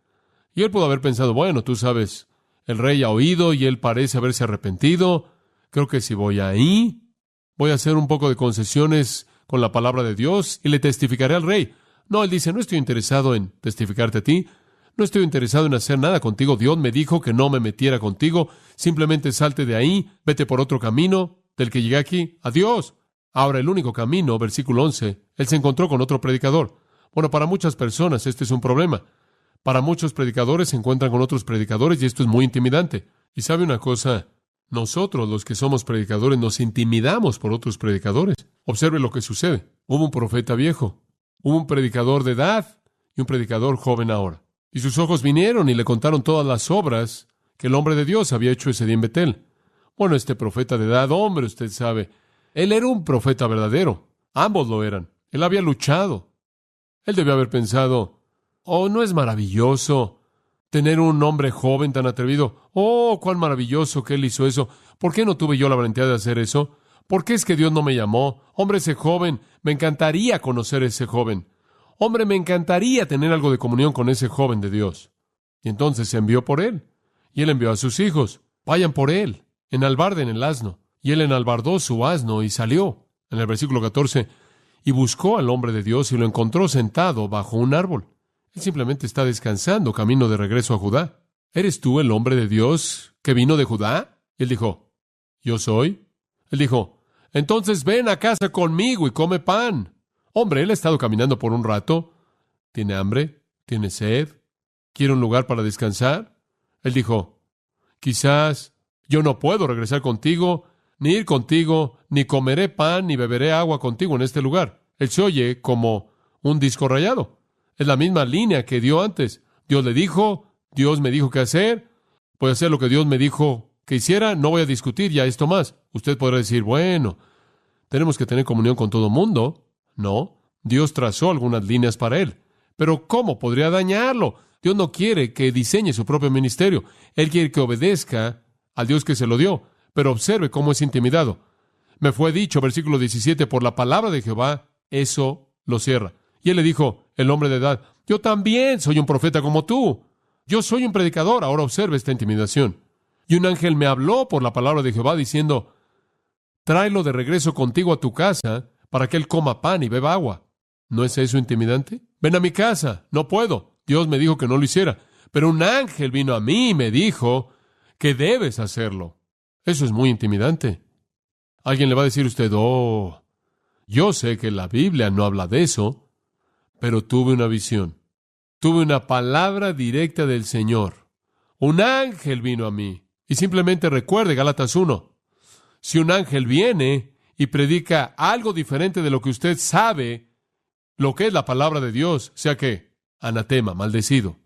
Y él pudo haber pensado, bueno, tú sabes, el rey ha oído y él parece haberse arrepentido. Creo que si voy ahí, voy a hacer un poco de concesiones con la palabra de Dios y le testificaré al rey. No, él dice, no estoy interesado en testificarte a ti. No estoy interesado en hacer nada contigo. Dios me dijo que no me metiera contigo. Simplemente salte de ahí, vete por otro camino del que llegué aquí. Adiós. Ahora, el único camino, versículo 11, él se encontró con otro predicador. Bueno, para muchas personas este es un problema. Para muchos predicadores se encuentran con otros predicadores y esto es muy intimidante. Y ¿sabe una cosa? Nosotros, los que somos predicadores, nos intimidamos por otros predicadores. Observe lo que sucede. Hubo un profeta viejo, hubo un predicador de edad y un predicador joven ahora. Y sus ojos vinieron y le contaron todas las obras que el hombre de Dios había hecho ese día en Betel. Bueno, este profeta de edad, hombre, usted sabe, él era un profeta verdadero. Ambos lo eran. Él había luchado. Él debió haber pensado, ¿no es maravilloso tener un hombre joven tan atrevido? Cuán maravilloso que él hizo eso. ¿Por qué no tuve yo la valentía de hacer eso? ¿Por qué es que Dios no me llamó? Hombre, ese joven, me encantaría conocer a ese joven. Hombre, me encantaría tener algo de comunión con ese joven de Dios. Y entonces se envió por él. Y él envió a sus hijos. Vayan por él. Enalbarden el asno. Y él enalbardó su asno y salió. En el versículo 14, y buscó al hombre de Dios y lo encontró sentado bajo un árbol. Él simplemente está descansando camino de regreso a Judá. ¿eres tú el hombre de Dios que vino de Judá? Y él dijo, yo soy. Él dijo, entonces ven a casa conmigo y come pan. Hombre, él ha estado caminando por un rato. ¿Tiene hambre? ¿Tiene sed? ¿Quiere un lugar para descansar? Él dijo, quizás yo no puedo regresar contigo, ni ir contigo, ni comeré pan, ni beberé agua contigo en este lugar. Él se oye como un disco rayado. Es la misma línea que dio antes. Dios le dijo, Dios me dijo qué hacer, voy a hacer lo que Dios me dijo que hiciera, no voy a discutir ya esto más. Usted podrá decir, bueno, tenemos que tener comunión con todo mundo. No, Dios trazó algunas líneas para él. Pero ¿cómo podría dañarlo? Dios no quiere que diseñe su propio ministerio. Él quiere que obedezca al Dios que se lo dio. Pero observe cómo es intimidado. Me fue dicho, versículo 17, por la palabra de Jehová, eso lo cierra. Y él le dijo, el hombre de edad, yo también soy un profeta como tú. Yo soy un predicador. Ahora observe esta intimidación. Y un ángel me habló por la palabra de Jehová diciendo, tráelo de regreso contigo a tu casa para que él coma pan y beba agua. ¿No es eso intimidante? Ven a mi casa. No puedo. Dios me dijo que no lo hiciera. Pero un ángel vino a mí y me dijo que debes hacerlo. Eso es muy intimidante. Alguien le va a decir a usted, oh, yo sé que la Biblia no habla de eso, pero tuve una visión. Tuve una palabra directa del Señor. Un ángel vino a mí. Y simplemente recuerde Gálatas 1. Si un ángel viene y predica algo diferente de lo que usted sabe, lo que es la palabra de Dios, sea que anatema, maldecido,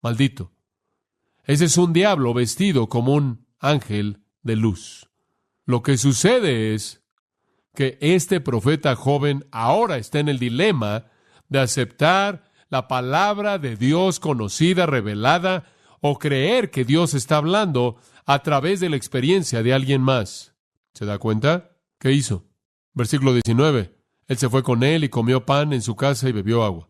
maldito. Ese es un diablo vestido como un ángel de luz. Lo que sucede es que este profeta joven ahora está en el dilema de aceptar la palabra de Dios conocida, revelada, o creer que Dios está hablando a través de la experiencia de alguien más. ¿Se da cuenta? ¿Qué hizo? Versículo 19. Él se fue con él y comió pan en su casa y bebió agua.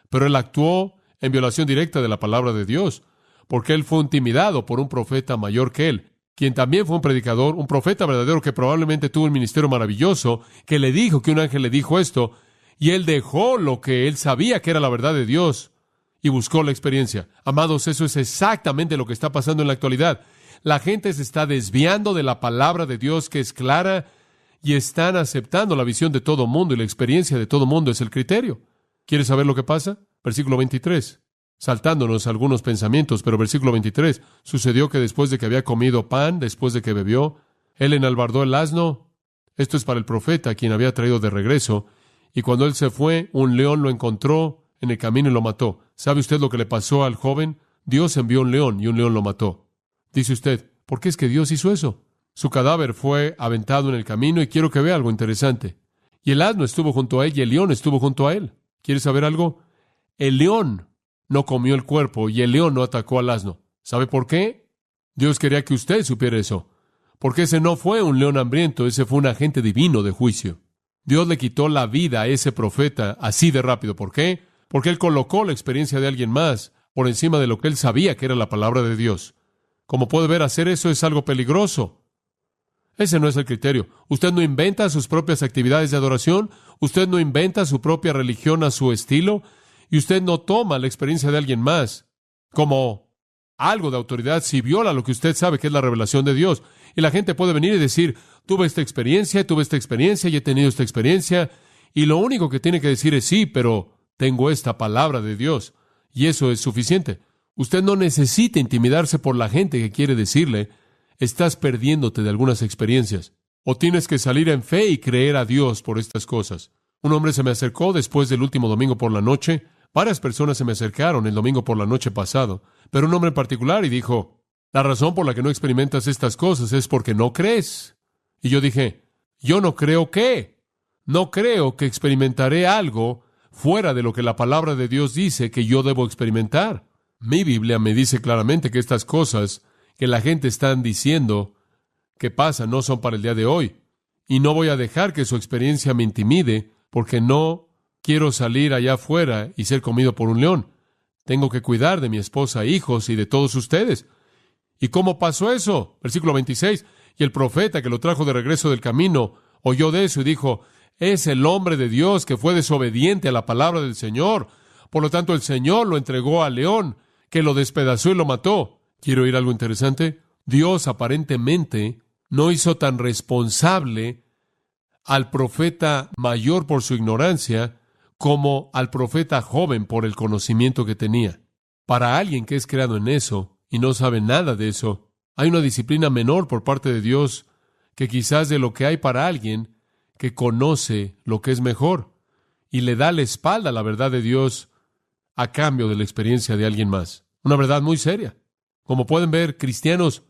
Pero él actuó en violación directa de la palabra de Dios, porque él fue intimidado por un profeta mayor que él, quien también fue un predicador, un profeta verdadero que probablemente tuvo un ministerio maravilloso, que le dijo que un ángel le dijo esto, y él dejó lo que él sabía que era la verdad de Dios y buscó la experiencia. Amados, eso es exactamente lo que está pasando en la actualidad. La gente se está desviando de la palabra de Dios, que es clara, y están aceptando la visión de todo mundo, y la experiencia de todo mundo es el criterio. ¿Quieres saber lo que pasa? Versículo 23. Saltándonos algunos pensamientos, pero versículo 23. Sucedió que después de que había comido pan, después de que bebió, él enalbardó el asno. Esto es para el profeta, a quien había traído de regreso. Y cuando él se fue, un león lo encontró en el camino y lo mató. ¿Sabe usted lo que le pasó al joven? Dios envió un león y un león lo mató. Dice usted, ¿por qué es que Dios hizo eso? Su cadáver fue aventado en el camino y quiero que vea algo interesante. Y el asno estuvo junto a él y el león estuvo junto a él. ¿Quieres saber algo? El león no comió el cuerpo y el león no atacó al asno. ¿Sabe por qué? Dios quería que usted supiera eso. Porque ese no fue un león hambriento, ese fue un agente divino de juicio. Dios le quitó la vida a ese profeta así de rápido. ¿Por qué? Porque él colocó la experiencia de alguien más por encima de lo que él sabía que era la palabra de Dios. Como puede ver, hacer eso es algo peligroso. Ese no es el criterio. Usted no inventa sus propias actividades de adoración, usted no inventa su propia religión a su estilo, y usted no toma la experiencia de alguien más como algo de autoridad si viola lo que usted sabe que es la revelación de Dios. Y la gente puede venir y decir, tuve esta experiencia y he tenido esta experiencia, y lo único que tiene que decir es sí, pero tengo esta palabra de Dios, y eso es suficiente. Usted no necesita intimidarse por la gente que quiere decirle, estás perdiéndote de algunas experiencias, o tienes que salir en fe y creer a Dios por estas cosas. Un hombre se me acercó después del último domingo por la noche. Varias personas se me acercaron el domingo por la noche pasado, pero un hombre en particular, y dijo, la razón por la que no experimentas estas cosas es porque no crees. Y yo dije, yo no creo que experimentaré algo fuera de lo que la palabra de Dios dice que yo debo experimentar. Mi Biblia me dice claramente que estas cosas que la gente está diciendo que pasan no son para el día de hoy. Y no voy a dejar que su experiencia me intimide, porque no quiero salir allá afuera y ser comido por un león. Tengo que cuidar de mi esposa, hijos y de todos ustedes. ¿Y cómo pasó eso? Versículo 26. Y el profeta que lo trajo de regreso del camino oyó de eso y dijo, es el hombre de Dios que fue desobediente a la palabra del Señor. Por lo tanto, el Señor lo entregó al león, que lo despedazó y lo mató. ¿Quiero oír algo interesante? Dios aparentemente no hizo tan responsable al profeta mayor por su ignorancia como al profeta joven por el conocimiento que tenía. Para alguien que es creado en eso y no sabe nada de eso, hay una disciplina menor por parte de Dios que quizás de lo que hay para alguien que conoce lo que es mejor y le da la espalda a la verdad de Dios a cambio de la experiencia de alguien más. Una verdad muy seria. Como pueden ver, cristianos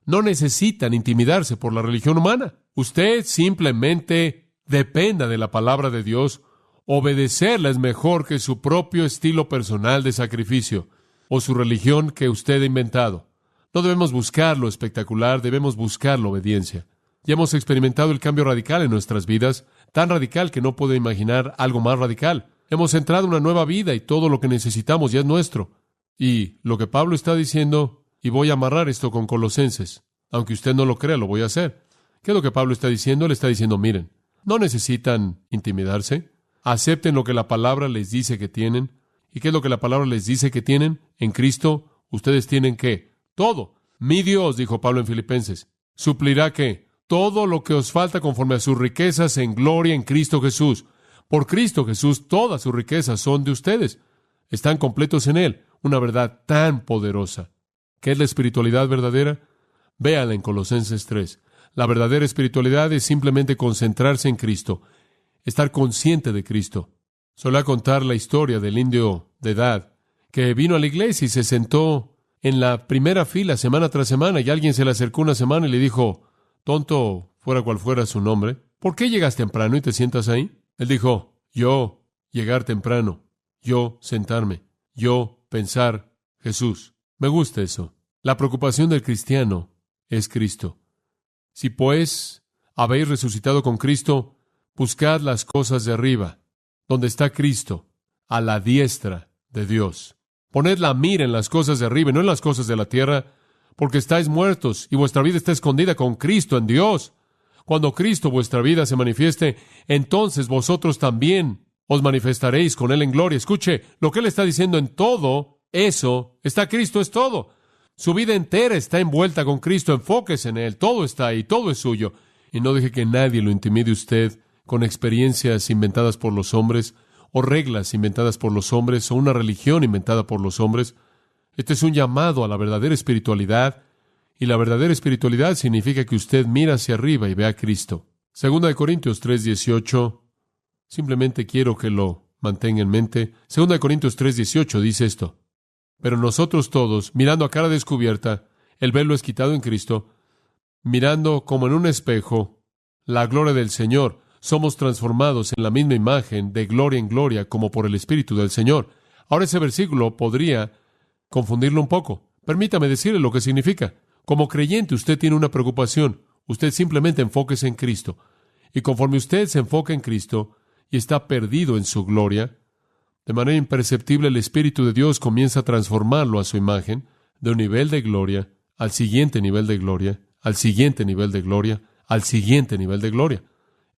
no necesitan intimidarse por la religión humana. Usted simplemente dependa de la palabra de Dios. Obedecerla es mejor que su propio estilo personal de sacrificio o su religión que usted ha inventado. No debemos buscar lo espectacular, debemos buscar la obediencia. Ya hemos experimentado el cambio radical en nuestras vidas, tan radical que no puedo imaginar algo más radical. Hemos entrado en una nueva vida y todo lo que necesitamos ya es nuestro. Y lo que Pablo está diciendo, y voy a amarrar esto con Colosenses, aunque usted no lo crea, lo voy a hacer. ¿Qué es lo que Pablo está diciendo? Él está diciendo, miren, no necesitan intimidarse, acepten lo que la palabra les dice que tienen. ¿Y qué es lo que la palabra les dice que tienen? En Cristo, ustedes tienen ¿qué? Todo. Mi Dios, dijo Pablo en Filipenses, suplirá ¿qué? Todo lo que os falta conforme a sus riquezas en gloria en Cristo Jesús. Por Cristo Jesús, todas sus riquezas son de ustedes. Están completos en Él. Una verdad tan poderosa. ¿Qué es la espiritualidad verdadera? Véala en Colosenses 3. La verdadera espiritualidad es simplemente concentrarse en Cristo, estar consciente de Cristo. Solía contar la historia del indio de edad que vino a la iglesia y se sentó en la primera fila semana tras semana y alguien se le acercó una semana y le dijo, tonto, fuera cual fuera su nombre, ¿por qué llegas temprano y te sientas ahí? Él dijo, yo llegar temprano, yo sentarme, yo pensar Jesús. Me gusta eso. La preocupación del cristiano es Cristo. Si pues habéis resucitado con Cristo, buscad las cosas de arriba, donde está Cristo, a la diestra de Dios. Poned la mira en las cosas de arriba y no en las cosas de la tierra, porque estáis muertos y vuestra vida está escondida con Cristo en Dios. Cuando Cristo vuestra vida se manifieste, entonces vosotros también os manifestaréis con Él en gloria. Escuche, lo que Él está diciendo en todo eso, está Cristo, es todo. Su vida entera está envuelta con Cristo, enfóquese en Él, todo está ahí, todo es suyo. Y no deje que nadie lo intimide usted con experiencias inventadas por los hombres, o reglas inventadas por los hombres, o una religión inventada por los hombres. Este es un llamado a la verdadera espiritualidad, y la verdadera espiritualidad significa que usted mira hacia arriba y ve a Cristo. 2 Corintios 3:18, simplemente quiero que lo mantenga en mente. 2 Corintios 3:18 dice esto, pero nosotros todos, mirando a cara descubierta, el velo es quitado en Cristo, mirando como en un espejo la gloria del Señor, somos transformados en la misma imagen de gloria en gloria como por el Espíritu del Señor. Ahora ese versículo podría confundirlo un poco. Permítame decirle lo que significa. Como creyente usted tiene una preocupación. Usted simplemente enfóquese en Cristo. Y conforme usted se enfoca en Cristo y está perdido en su gloria, de manera imperceptible el Espíritu de Dios comienza a transformarlo a su imagen, de un nivel de gloria al siguiente nivel de gloria, al siguiente nivel de gloria, al siguiente nivel de gloria.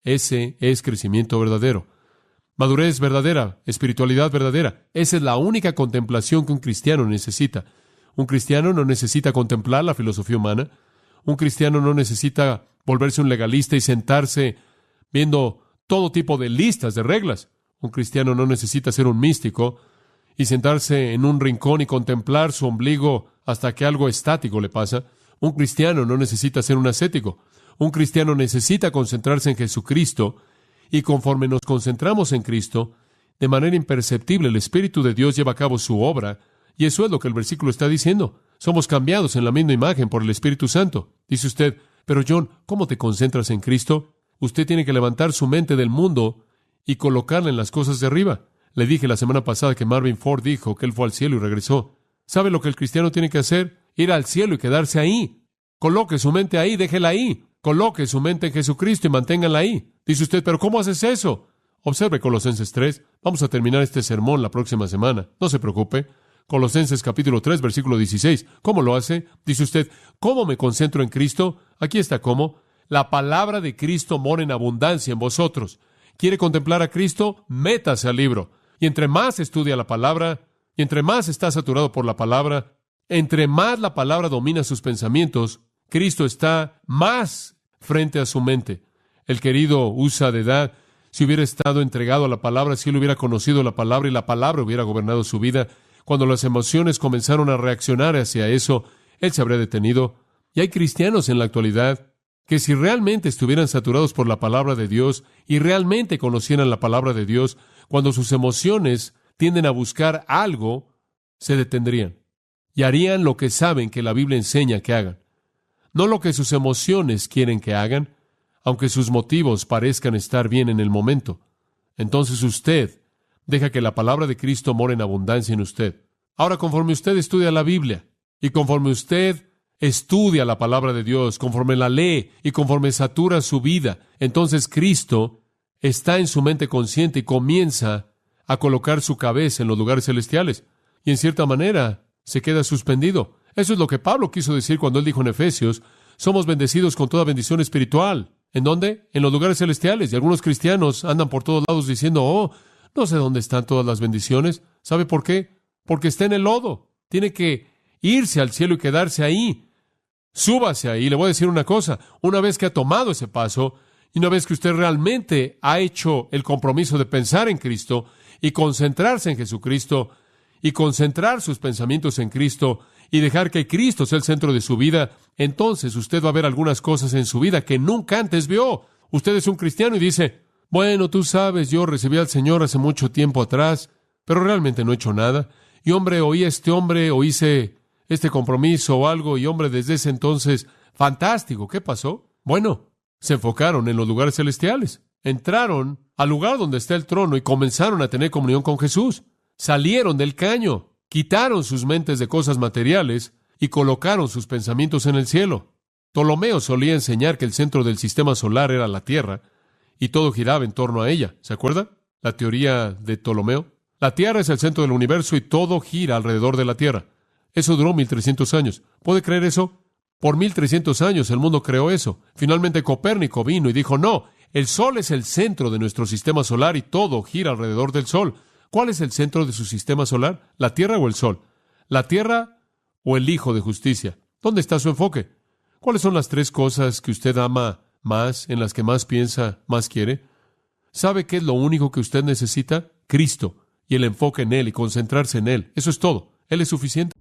Ese es crecimiento verdadero. Madurez verdadera, espiritualidad verdadera. Esa es la única contemplación que un cristiano necesita. Un cristiano no necesita contemplar la filosofía humana. Un cristiano no necesita volverse un legalista y sentarse viendo todo tipo de listas de reglas. Un cristiano no necesita ser un místico y sentarse en un rincón y contemplar su ombligo hasta que algo estático le pasa. Un cristiano no necesita ser un ascético. Un cristiano necesita concentrarse en Jesucristo, y conforme nos concentramos en Cristo, de manera imperceptible el Espíritu de Dios lleva a cabo su obra, y eso es lo que el versículo está diciendo. Somos cambiados en la misma imagen por el Espíritu Santo. Dice usted, pero John, ¿cómo te concentras en Cristo? Usted tiene que levantar su mente del mundo y colocarla en las cosas de arriba. Le dije la semana pasada que Marvin Ford dijo que él fue al cielo y regresó. ¿Sabe lo que el cristiano tiene que hacer? Ir al cielo y quedarse ahí. Coloque su mente ahí, déjela ahí. Coloque su mente en Jesucristo y manténgala ahí. Dice usted, ¿pero cómo haces eso? Observe Colosenses 3. Vamos a terminar este sermón la próxima semana. No se preocupe. Colosenses capítulo 3, versículo 16. ¿Cómo lo hace? Dice usted, ¿cómo me concentro en Cristo? Aquí está cómo. La palabra de Cristo mora en abundancia en vosotros. ¿Quiere contemplar a Cristo? Métase al libro. Y entre más estudia la palabra, y entre más está saturado por la palabra, Entre más la palabra domina sus pensamientos, Cristo está más frente a su mente. El querido Usa de Edad, si hubiera estado entregado a la palabra, si él hubiera conocido la palabra y la palabra hubiera gobernado su vida, cuando las emociones comenzaron a reaccionar hacia eso, él se habría detenido. Y hay cristianos en la actualidad que si realmente estuvieran saturados por la palabra de Dios y realmente conocieran la palabra de Dios, cuando sus emociones tienden a buscar algo, se detendrían y harían lo que saben que la Biblia enseña que hagan. No lo que sus emociones quieren que hagan, aunque sus motivos parezcan estar bien en el momento. Entonces usted deja que la palabra de Cristo more en abundancia en usted. Ahora, conforme usted estudia la Biblia y conforme usted estudia la palabra de Dios, conforme la lee y conforme satura su vida, entonces Cristo está en su mente consciente y comienza a colocar su cabeza en los lugares celestiales. Y en cierta manera se queda suspendido. Eso es lo que Pablo quiso decir cuando él dijo en Efesios, somos bendecidos con toda bendición espiritual. ¿En dónde? En los lugares celestiales. Y algunos cristianos andan por todos lados diciendo, no sé dónde están todas las bendiciones. ¿Sabe por qué? Porque está en el lodo. Tiene que irse al cielo y quedarse ahí. Súbase ahí. Le voy a decir una cosa. Una vez que ha tomado ese paso, y una vez que usted realmente ha hecho el compromiso de pensar en Cristo y concentrarse en Jesucristo y concentrar sus pensamientos en Cristo y dejar que Cristo sea el centro de su vida, entonces usted va a ver algunas cosas en su vida que nunca antes vio. Usted es un cristiano y dice, bueno, tú sabes, yo recibí al Señor hace mucho tiempo atrás, pero realmente no he hecho nada. Y hombre, o hice este compromiso o algo, y hombre, desde ese entonces, fantástico, ¿qué pasó? Bueno, se enfocaron en los lugares celestiales. Entraron al lugar donde está el trono y comenzaron a tener comunión con Jesús. Salieron del caño, quitaron sus mentes de cosas materiales y colocaron sus pensamientos en el cielo. Ptolomeo solía enseñar que el centro del sistema solar era la Tierra y todo giraba en torno a ella. ¿Se acuerda? La teoría de Ptolomeo. La Tierra es el centro del universo y todo gira alrededor de la Tierra. Eso duró 1300 años. ¿Puede creer eso? Por 1300 años el mundo creó eso. Finalmente Copérnico vino y dijo, no, el Sol es el centro de nuestro sistema solar y todo gira alrededor del Sol. ¿Cuál es el centro de su sistema solar? ¿La Tierra o el Sol? ¿La Tierra o el Hijo de Justicia? ¿Dónde está su enfoque? ¿Cuáles son las 3 cosas que usted ama más, en las que más piensa, más quiere? ¿Sabe qué es lo único que usted necesita? Cristo y el enfoque en Él y concentrarse en Él. Eso es todo. Él es suficiente.